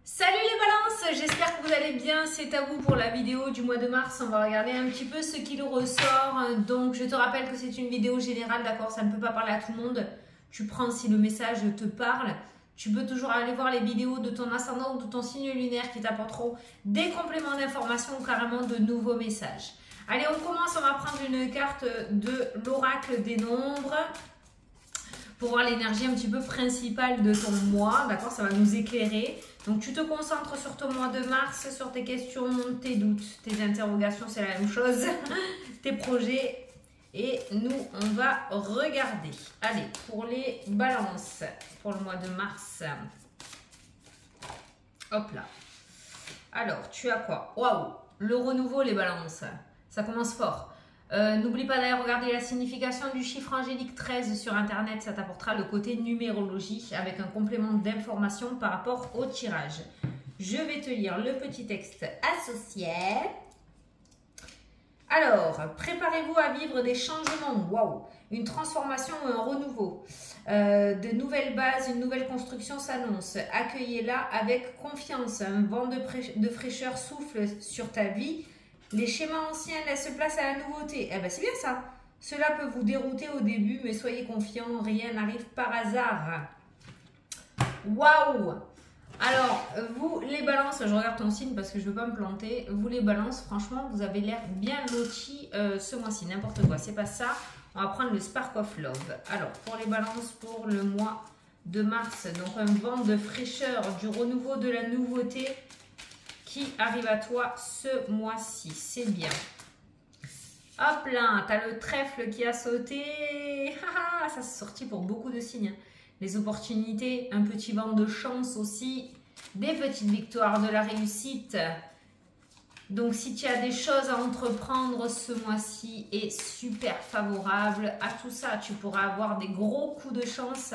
Salut les balances, j'espère que vous allez bien, c'est à vous pour la vidéo du mois de mars. On va regarder un petit peu ce qui nous ressort. Donc je te rappelle que c'est une vidéo générale, d'accord, ça ne peut pas parler à tout le monde. Tu prends si le message te parle. Tu peux toujours aller voir les vidéos de ton ascendant ou de ton signe lunaire qui t'apporteront des compléments d'information ou carrément de nouveaux messages. Allez, on commence, on va prendre une carte de l'oracle des nombres pour voir l'énergie un petit peu principale de ton mois, d'accord, ça va nous éclairer. Donc tu te concentres sur ton mois de mars, sur tes questions, tes doutes, tes interrogations, c'est la même chose, tes projets. Et nous, on va regarder. Allez, pour les balances, pour le mois de mars. Hop là. Alors, tu as quoi? Waouh, le renouveau, les balances. Ça commence fort. N'oublie pas d'aller regarder la signification du chiffre angélique 13 sur internet, ça t'apportera le côté numérologie avec un complément d'information par rapport au tirage. Je vais te lire le petit texte associé. Alors, préparez-vous à vivre des changements, waouh, une transformation ou un renouveau. De nouvelles bases, une nouvelle construction s'annonce. Accueillez-la avec confiance, un vent de fraîcheur souffle sur ta vie. Les schémas anciens laissent place à la nouveauté. Eh ben c'est bien ça. Cela peut vous dérouter au début, mais soyez confiants, rien n'arrive par hasard. Waouh! Alors, vous les balances, je regarde ton signe parce que je ne veux pas me planter. Vous les balances, franchement, vous avez l'air bien lotis ce mois-ci. N'importe quoi, c'est pas ça. On va prendre le Spark of Love. Alors, pour les balances, pour le mois de mars, donc un vent de fraîcheur, du renouveau, de la nouveauté qui arrive à toi ce mois-ci, c'est bien. Hop là, tu as le trèfle qui a sauté. Ça c'est sorti pour beaucoup de signes. Les opportunités, un petit vent de chance aussi, des petites victoires, de la réussite. Donc si tu as des choses à entreprendre ce mois-ci est super favorable à tout ça. Tu pourras avoir des gros coups de chance.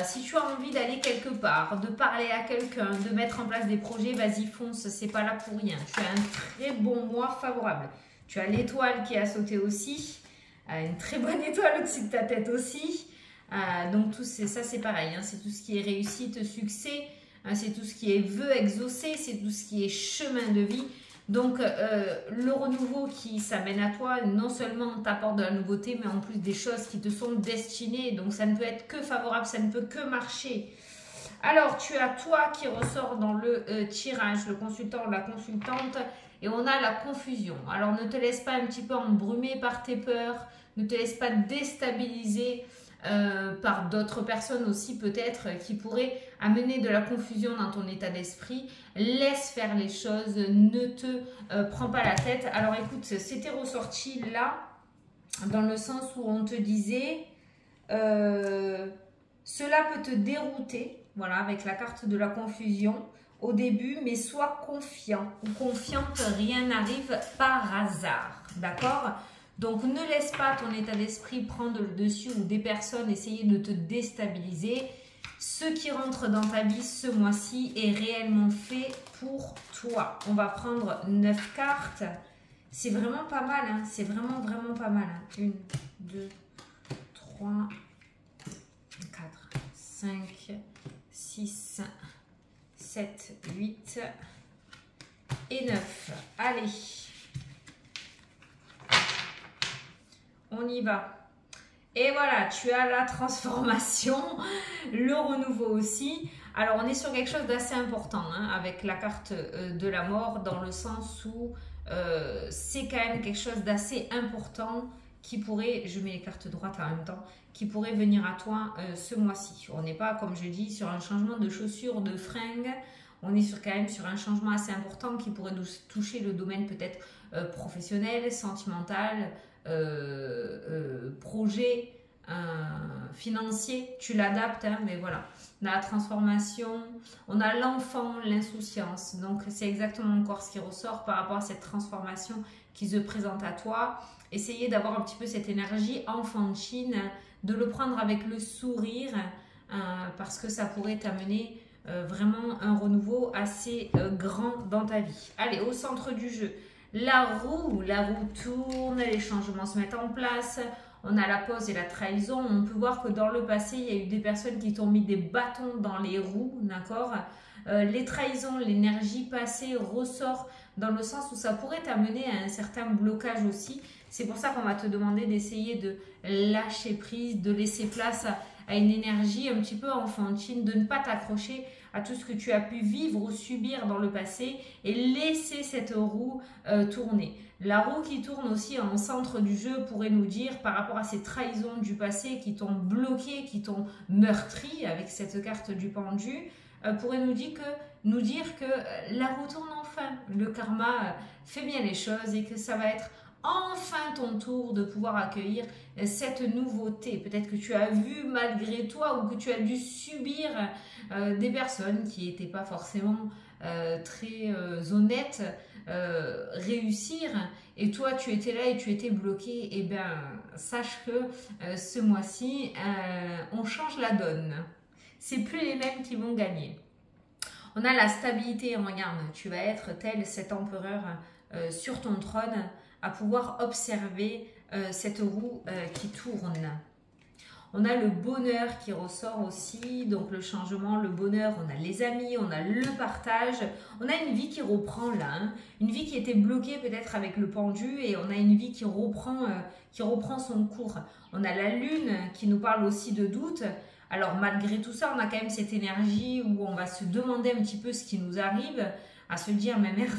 Si tu as envie d'aller quelque part, de parler à quelqu'un, de mettre en place des projets, vas-y fonce, c'est pas là pour rien. Tu as un très bon mois favorable. Tu as l'étoile qui a sauté aussi, une très bonne étoile au-dessus de ta tête aussi. Donc tout ça c'est pareil, hein, c'est tout ce qui est réussite, succès, hein, c'est tout ce qui est vœux exaucés, c'est tout ce qui est chemin de vie. Donc le renouveau qui s'amène à toi, non seulement t'apporte de la nouveauté, mais en plus des choses qui te sont destinées. Donc ça ne peut être que favorable, ça ne peut que marcher. Alors tu as toi qui ressort dans le tirage, le consultant ou la consultante, et on a la confusion. Alors ne te laisse pas un petit peu embrumer par tes peurs, ne te laisse pas déstabiliser par d'autres personnes aussi peut-être qui pourraient amener de la confusion dans ton état d'esprit. Laisse faire les choses, ne te prends pas la tête. Alors écoute, c'était ressorti là dans le sens où on te disait cela peut te dérouter, voilà, avec la carte de la confusion au début, mais sois confiant ou confiante, rien n'arrive par hasard, d'accord? Donc, ne laisse pas ton état d'esprit prendre le dessus ou des personnes essayer de te déstabiliser. Ce qui rentre dans ta vie ce mois-ci est réellement fait pour toi. On va prendre 9 cartes. C'est vraiment pas mal, hein. C'est vraiment, vraiment pas mal. Hein. 1, 2, 3, 4, 5, 6, 7, 8 et 9. Allez. On y va. Et voilà, tu as la transformation, le renouveau aussi. Alors, on est sur quelque chose d'assez important hein, avec la carte de la mort dans le sens où c'est quand même quelque chose d'assez important qui pourrait, je mets les cartes droites en même temps, qui pourrait venir à toi ce mois-ci. On n'est pas, comme je dis, sur un changement de chaussures, de fringues. On est quand même sur un changement assez important qui pourrait nous toucher le domaine peut-être professionnel, sentimental, projet financier, tu l'adaptes, hein, mais voilà. On a la transformation, on a l'enfant, l'insouciance. Donc, c'est exactement encore ce qui ressort par rapport à cette transformation qui se présente à toi. Essayez d'avoir un petit peu cette énergie enfantine, de le prendre avec le sourire parce que ça pourrait t'amener vraiment un renouveau assez grand dans ta vie. Allez, au centre du jeu. La roue tourne, les changements se mettent en place, On a la pause et la trahison. On peut voir que dans le passé, il y a eu des personnes qui t'ont mis des bâtons dans les roues, d'accord? Les trahisons, l'énergie passée ressort dans le sens où ça pourrait t'amener à un certain blocage aussi. C'est pour ça qu'on va te demander d'essayer de lâcher prise, de laisser place à une énergie un petit peu enfantine, de ne pas t'accrocher à tout ce que tu as pu vivre ou subir dans le passé et laisser cette roue tourner. La roue qui tourne aussi en centre du jeu pourrait nous dire par rapport à ces trahisons du passé qui t'ont bloqué, qui t'ont meurtri avec cette carte du pendu, pourrait nous dire que la roue tourne enfin. Le karma fait bien les choses et que ça va être enfin ton tour de pouvoir accueillir cette nouveauté. Peut-être que tu as vu malgré toi ou que tu as dû subir des personnes qui n'étaient pas forcément très honnêtes réussir et toi tu étais là et tu étais bloqué. Et bien sache que ce mois-ci on change la donne. C'est plus les mêmes qui vont gagner. On a la stabilité, regarde, tu vas être tel cet empereur sur ton trône à pouvoir observer cette roue qui tourne. On a le bonheur qui ressort aussi, donc le changement, le bonheur, on a les amis, on a le partage, on a une vie qui reprend là, hein, une vie qui était bloquée peut-être avec le pendu et on a une vie qui reprend son cours. On a la lune qui nous parle aussi de doute. Alors malgré tout ça, on a quand même cette énergie où on va se demander un petit peu ce qui nous arrive, à se dire mais merde,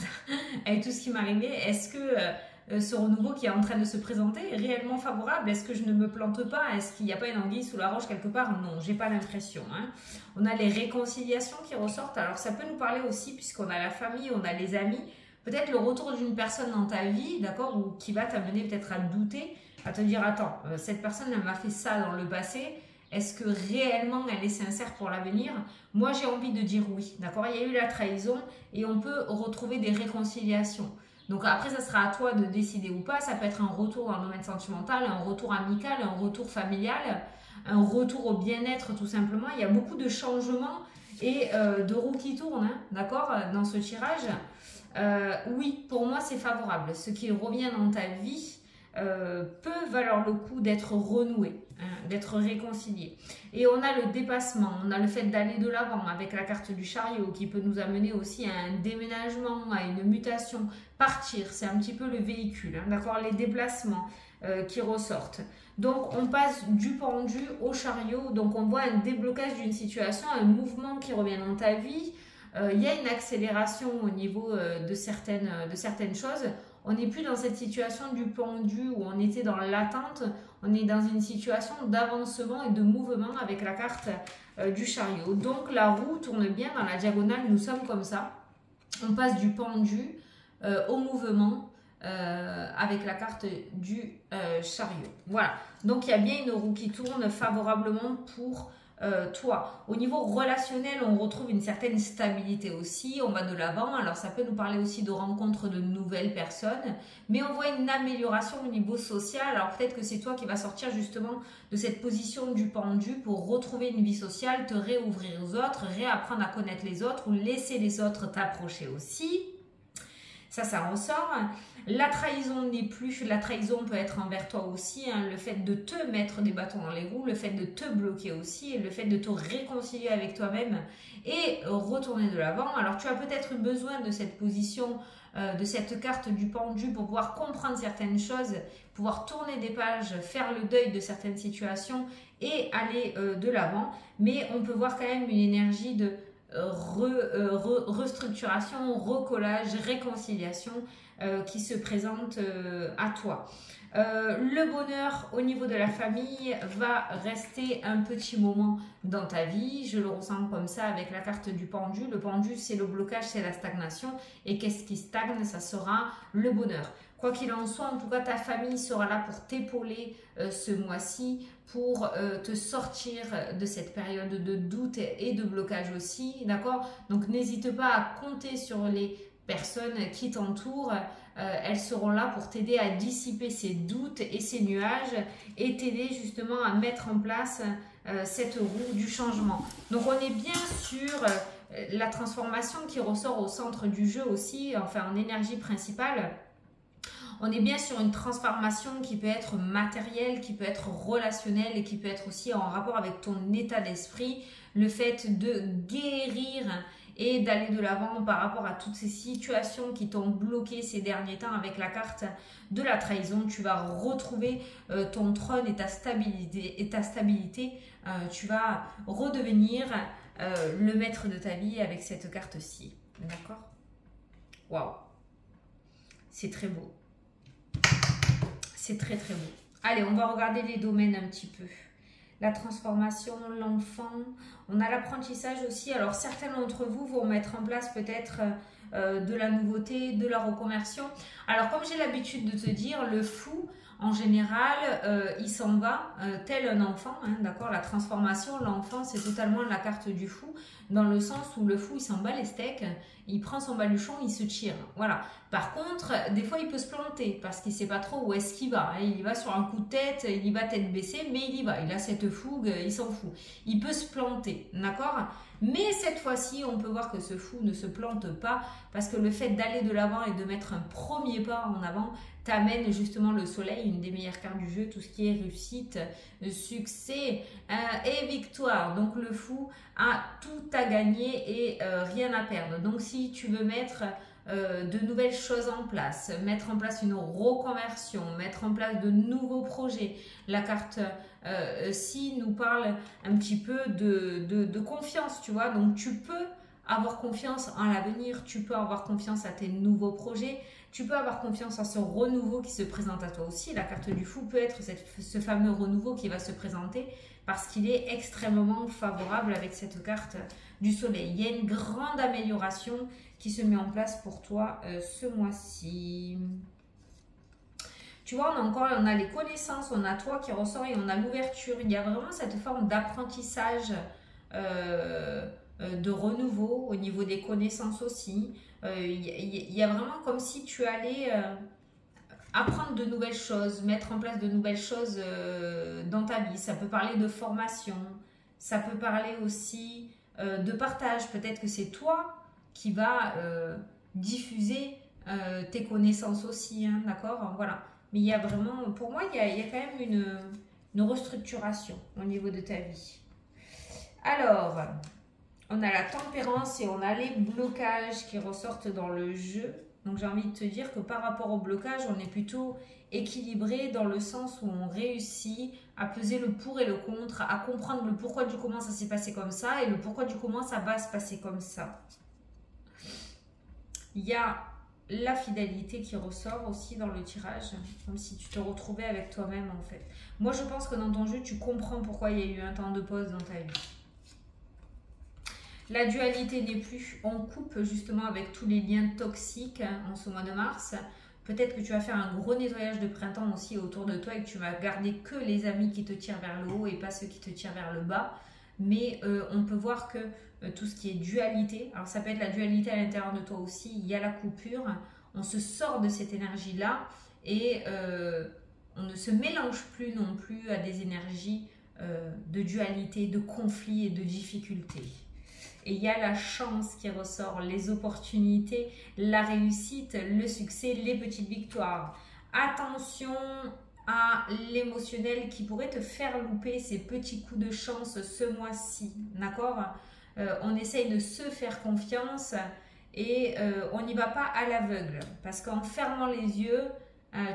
avec tout ce qui m'arrivait, est-ce que ce renouveau qui est en train de se présenter est réellement favorable? Est-ce que je ne me plante pas? Est-ce qu'il n'y a pas une anguille sous la roche quelque part? Non, j'ai pas l'impression. Hein. On a les réconciliations qui ressortent, alors ça peut nous parler aussi puisqu'on a la famille, on a les amis, peut-être le retour d'une personne dans ta vie, d'accord, ou qui va t'amener peut-être à douter, à te dire attends, cette personne elle m'a fait ça dans le passé. Est-ce que réellement elle est sincère pour l'avenir? Moi, j'ai envie de dire oui. D'accord? Il y a eu la trahison et on peut retrouver des réconciliations. Donc après, ça sera à toi de décider ou pas. Ça peut être un retour dans le domaine sentimental, un retour amical, un retour familial, un retour au bien-être tout simplement. Il y a beaucoup de changements et de roues qui tournent, hein, d'accord, dans ce tirage. Oui, pour moi, c'est favorable. Ce qui revient dans ta vie peut valoir le coup d'être renoué, hein, d'être réconcilié. Et on a le dépassement, on a le fait d'aller de l'avant avec la carte du chariot qui peut nous amener aussi à un déménagement, à une mutation, partir, c'est un petit peu le véhicule, hein, d'accord, les déplacements qui ressortent. Donc on passe du pendu au chariot, donc on voit un déblocage d'une situation, un mouvement qui revient dans ta vie. Il y a une accélération au niveau de certaines choses. On n'est plus dans cette situation du pendu où on était dans l'attente, on est dans une situation d'avancement et de mouvement avec la carte du chariot. Donc la roue tourne bien dans la diagonale, nous sommes comme ça. On passe du pendu au mouvement avec la carte du chariot. Voilà, donc il y a bien une roue qui tourne favorablement pour toi. Au niveau relationnel, on retrouve une certaine stabilité aussi, on va de l'avant, alors ça peut nous parler aussi de rencontres de nouvelles personnes, mais on voit une amélioration au niveau social, alors peut-être que c'est toi qui vas sortir justement de cette position du pendu pour retrouver une vie sociale, te réouvrir aux autres, réapprendre à connaître les autres ou laisser les autres t'approcher aussi. Ça ressort. La trahison n'est plus, la trahison peut être envers toi aussi, hein, le fait de te mettre des bâtons dans les roues, le fait de te bloquer aussi, et le fait de te réconcilier avec toi-même et retourner de l'avant. Alors tu as peut-être eu besoin de cette position, de cette carte du pendu pour pouvoir comprendre certaines choses, pouvoir tourner des pages, faire le deuil de certaines situations et aller de l'avant. Mais on peut voir quand même une énergie de restructuration, recollage, réconciliation qui se présente à toi. Le bonheur au niveau de la famille va rester un petit moment dans ta vie. Je le ressens comme ça avec la carte du pendu. Le pendu, c'est le blocage, c'est la stagnation. Et qu'est-ce qui stagne? Ça sera le bonheur. Quoi qu'il en soit, en tout cas, ta famille sera là pour t'épauler ce mois-ci, pour te sortir de cette période de doute et de blocage aussi, d'accord? Donc, n'hésite pas à compter sur les personnes qui t'entourent. Elles seront là pour t'aider à dissiper ces doutes et ces nuages et t'aider justement à mettre en place cette roue du changement. Donc, on est bien sur la transformation qui ressort au centre du jeu aussi, enfin en énergie principale. On est bien sur une transformation qui peut être matérielle, qui peut être relationnelle et qui peut être aussi en rapport avec ton état d'esprit. Le fait de guérir et d'aller de l'avant par rapport à toutes ces situations qui t'ont bloqué ces derniers temps avec la carte de la trahison. Tu vas retrouver ton trône et ta stabilité. Tu vas redevenir le maître de ta vie avec cette carte-ci. D'accord? Waouh! C'est très beau. C'est très très beau. Allez, on va regarder les domaines un petit peu. La transformation, l'enfant, on a l'apprentissage aussi. Alors certains d'entre vous vont mettre en place peut-être de la nouveauté, de la reconversion. Alors comme j'ai l'habitude de te dire, le fou, en général, il s'en va tel un enfant, hein, d'accord? La transformation, l'enfant, c'est totalement la carte du fou, dans le sens où le fou, il s'en bat les steaks, il prend son baluchon, il se tire, voilà. Par contre, des fois, il peut se planter, parce qu'il ne sait pas trop où est-ce qu'il va. Hein. Il y va sur un coup de tête, il y va tête baissée, mais il y va. Il a cette fougue, il s'en fout. Il peut se planter, d'accord? Mais cette fois-ci, on peut voir que ce fou ne se plante pas, parce que le fait d'aller de l'avant et de mettre un premier pas en avant, t'amène justement le soleil, une des meilleures cartes du jeu, tout ce qui est réussite, succès et victoire. Donc le fou a tout à gagner et rien à perdre. Donc si tu veux mettre de nouvelles choses en place, mettre en place une reconversion, mettre en place de nouveaux projets, la carte ci nous parle un petit peu de confiance, tu vois. Donc tu peux avoir confiance en l'avenir, tu peux avoir confiance à tes nouveaux projets, tu peux avoir confiance à ce renouveau qui se présente à toi aussi. La carte du fou peut être ce fameux renouveau qui va se présenter parce qu'il est extrêmement favorable avec cette carte du soleil. Il y a une grande amélioration qui se met en place pour toi ce mois-ci. Tu vois, on a les connaissances, on a toi qui ressort et on a l'ouverture. Il y a vraiment cette forme d'apprentissage de renouveau au niveau des connaissances aussi. Il y a vraiment comme si tu allais apprendre de nouvelles choses, mettre en place de nouvelles choses dans ta vie. Ça peut parler de formation, ça peut parler aussi de partage. Peut-être que c'est toi qui va diffuser tes connaissances aussi, hein, d'accord? Voilà. Mais il y a vraiment, pour moi, il y a quand même une restructuration au niveau de ta vie. Alors, on a la tempérance et on a les blocages qui ressortent dans le jeu. Donc j'ai envie de te dire que par rapport au blocage, on est plutôt équilibré dans le sens où on réussit à peser le pour et le contre, à comprendre le pourquoi du comment ça s'est passé comme ça et le pourquoi du comment ça va se passer comme ça. Il y a la fidélité qui ressort aussi dans le tirage, comme si tu te retrouvais avec toi-même en fait. Moi je pense que dans ton jeu, tu comprends pourquoi il y a eu un temps de pause dans ta vie. La dualité n'est plus, on coupe justement avec tous les liens toxiques en ce mois de mars. Peut-être que tu vas faire un gros nettoyage de printemps aussi autour de toi et que tu vas garder que les amis qui te tirent vers le haut et pas ceux qui te tirent vers le bas. Mais on peut voir que tout ce qui est dualité, alors ça peut être la dualité à l'intérieur de toi aussi, il y a la coupure, on se sort de cette énergie-là et on ne se mélange plus non plus à des énergies de dualité, de conflit et de difficulté. Et il y a la chance qui ressort, les opportunités, la réussite, le succès, les petites victoires. Attention à l'émotionnel qui pourrait te faire louper ces petits coups de chance ce mois-ci, d'accord? On essaye de se faire confiance et on n'y va pas à l'aveugle parce qu'en fermant les yeux,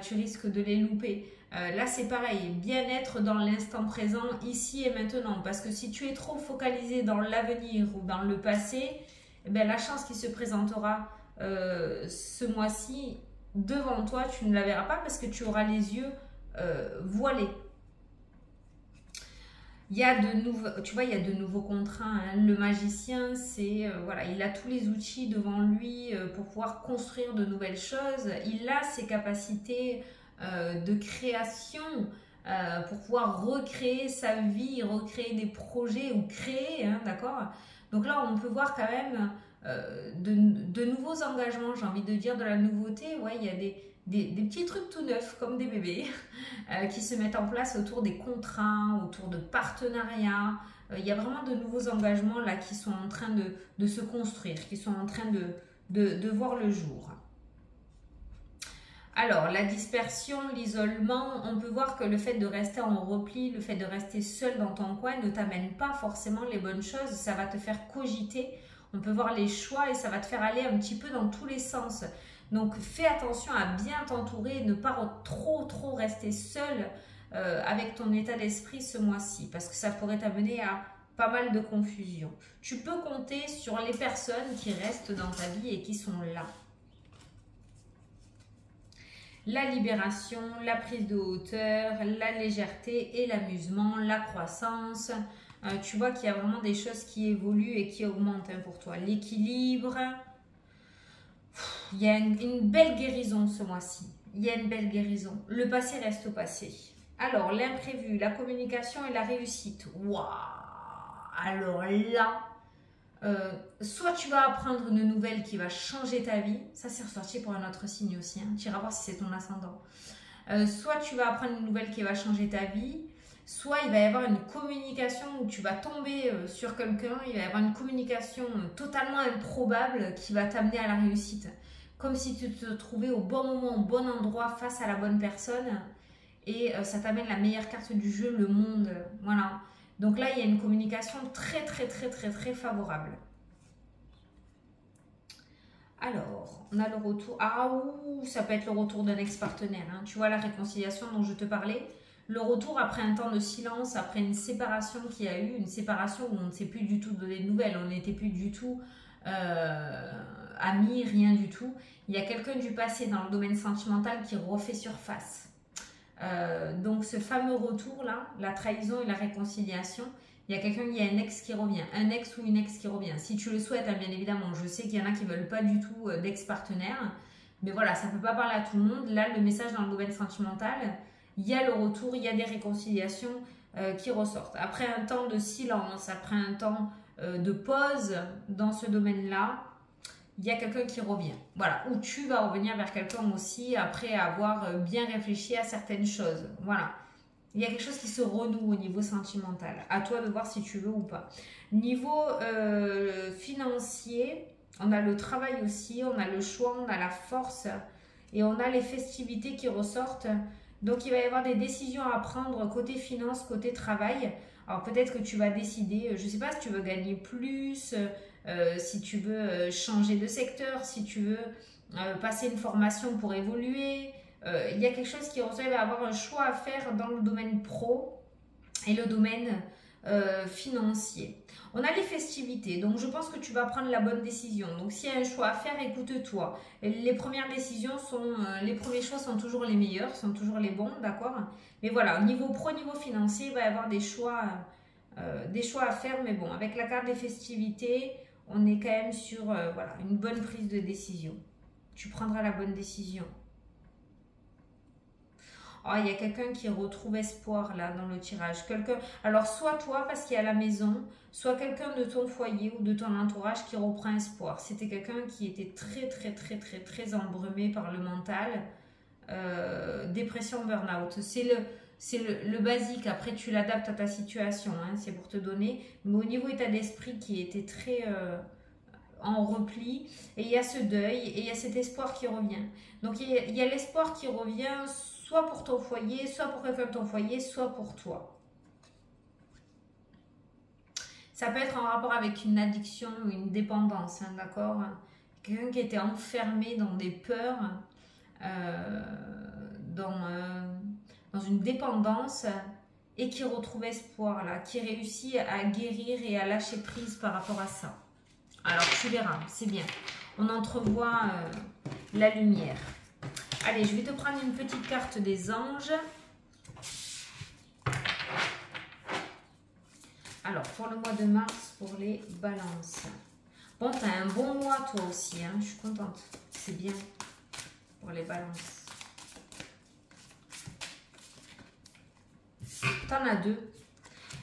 tu risques de les louper. Là, c'est pareil, bien être dans l'instant présent, ici et maintenant. Parce que si tu es trop focalisé dans l'avenir ou dans le passé, eh bien, la chance qui se présentera ce mois-ci devant toi, tu ne la verras pas parce que tu auras les yeux voilés. Il y a de nouveaux, tu vois, il y a de nouveaux contrats. Hein. Le magicien, c'est voilà, il a tous les outils devant lui pour pouvoir construire de nouvelles choses. Il a ses capacités de création pour pouvoir recréer sa vie, recréer des projets ou créer, hein, d'accord? Donc là, on peut voir quand même de nouveaux engagements, j'ai envie de dire, de la nouveauté. Ouais, il y a des petits trucs tout neufs, comme des bébés, qui se mettent en place autour des contrats, autour de partenariats. Il y a vraiment de nouveaux engagements là qui sont en train de se construire, qui sont en train de voir le jour. Alors, la dispersion, l'isolement, on peut voir que le fait de rester en repli, le fait de rester seul dans ton coin ne t'amène pas forcément les bonnes choses. Ça va te faire cogiter. On peut voir les choix et ça va te faire aller un petit peu dans tous les sens. Donc, fais attention à bien t'entourer et ne pas trop rester seul avec ton état d'esprit ce mois-ci. Parce que ça pourrait t'amener à pas mal de confusion. Tu peux compter sur les personnes qui restent dans ta vie et qui sont là. La libération, la prise de hauteur, la légèreté et l'amusement, la croissance. Tu vois qu'il y a vraiment des choses qui évoluent et qui augmentent pour toi. L'équilibre. Il y a une belle guérison ce mois-ci. Il y a une belle guérison. Le passé reste au passé. Alors, l'imprévu, la communication et la réussite. Waouh! Alors là, soit tu vas apprendre une nouvelle qui va changer ta vie. Ça, c'est ressorti pour un autre signe aussi. Hein. Tu iras voir si c'est ton ascendant. Soit tu vas apprendre une nouvelle qui va changer ta vie. Soit il va y avoir une communication où tu vas tomber sur quelqu'un. Il va y avoir une communication totalement improbable qui va t'amener à la réussite. Comme si tu te trouvais au bon moment, au bon endroit, face à la bonne personne. Et ça t'amène la meilleure carte du jeu, le monde. Voilà. Donc là, il y a une communication très favorable. Alors, on a le retour. Ah, ouh, ça peut être le retour d'un ex-partenaire. Hein. Tu vois la réconciliation dont je te parlais? Le retour après un temps de silence, après une séparation qu'il y a eu, une séparation où on ne s'est plus du tout donné de nouvelles, on n'était plus du tout amis, rien du tout. Il y a quelqu'un du passé dans le domaine sentimental qui refait surface. Donc ce fameux retour là, la trahison et la réconciliation, il y a quelqu'un, il y a un ex qui revient, un ex ou une ex qui revient. Si tu le souhaites, hein, bien évidemment, je sais qu'il y en a qui ne veulent pas du tout d'ex-partenaire, mais voilà, ça ne peut pas parler à tout le monde. Là, le message dans le domaine sentimental, il y a le retour, il y a des réconciliations qui ressortent. Après un temps de silence, après un temps de pause dans ce domaine-là, il y a quelqu'un qui revient. Voilà, ou tu vas revenir vers quelqu'un aussi après avoir bien réfléchi à certaines choses. Voilà, il y a quelque chose qui se renoue au niveau sentimental. À toi de voir si tu veux ou pas. Niveau financier, on a le travail aussi, on a le choix, on a la force et on a les festivités qui ressortent. Donc, il va y avoir des décisions à prendre côté finance, côté travail. Alors, peut-être que tu vas décider, je ne sais pas, si tu veux gagner plus, si tu veux changer de secteur, si tu veux passer une formation pour évoluer. Il y a quelque chose qui ressort, il va y avoir un choix à faire dans le domaine pro et le domaine financier. On a les festivités, donc je pense que tu vas prendre la bonne décision. Donc s'il y a un choix à faire, écoute-toi. Les premières décisions sont, les premiers choix sont toujours les meilleurs, sont toujours les bons, d'accord? Mais voilà, au niveau pro, niveau financier, il va y avoir des choix à faire. Mais bon, avec la carte des festivités, on est quand même sur voilà, une bonne prise de décision. Tu prendras la bonne décision. Oh, il y a quelqu'un qui retrouve espoir là dans le tirage. Alors, soit toi parce qu'il y a la maison, soit quelqu'un de ton foyer ou de ton entourage qui reprend espoir. C'était quelqu'un qui était très embrumé par le mental. Dépression, burn-out. C'est le basique. Après, tu l'adaptes à ta situation. Hein, c'est pour te donner. Mais au niveau état d'esprit qui était très en repli. Et il y a ce deuil et il y a cet espoir qui revient. Donc, il y a l'espoir qui revient soit pour ton foyer, soit pour quelqu'un de ton foyer, soit pour toi. Ça peut être en rapport avec une addiction ou une dépendance, hein, d'accord? Quelqu'un qui était enfermé dans des peurs, dans une dépendance et qui retrouve espoir, là, qui réussit à guérir et à lâcher prise par rapport à ça. Alors, tu verras, c'est bien. On entrevoit la lumière. Allez, je vais te prendre une petite carte des anges. Alors, pour le mois de mars, pour les balances. Bon, tu as un bon mois toi aussi, hein, je suis contente. C'est bien pour les balances. Tu en as deux.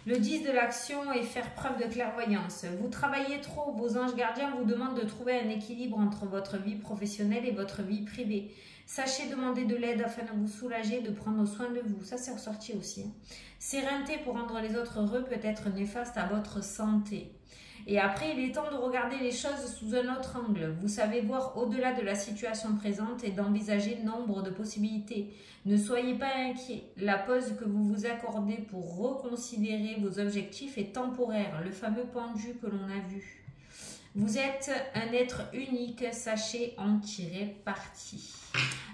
Le 10 de l'action est faire preuve de clairvoyance. Vous travaillez trop, vos anges gardiens vous demandent de trouver un équilibre entre votre vie professionnelle et votre vie privée. Sachez demander de l'aide afin de vous soulager, de prendre soin de vous. Ça, c'est ressorti aussi. Hein. S'éreinter pour rendre les autres heureux peut être néfaste à votre santé. Et après, il est temps de regarder les choses sous un autre angle. Vous savez voir au-delà de la situation présente et d'envisager nombre de possibilités. Ne soyez pas inquiets. La pause que vous vous accordez pour reconsidérer vos objectifs est temporaire, le fameux pendu que l'on a vu. Vous êtes un être unique, sachez en tirer parti.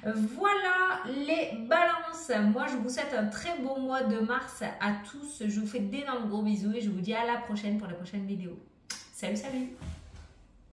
Voilà les balances. Moi, je vous souhaite un très beau mois de mars à tous. Je vous fais d'énormes gros bisous et je vous dis à la prochaine pour la prochaine vidéo. Salut, salut!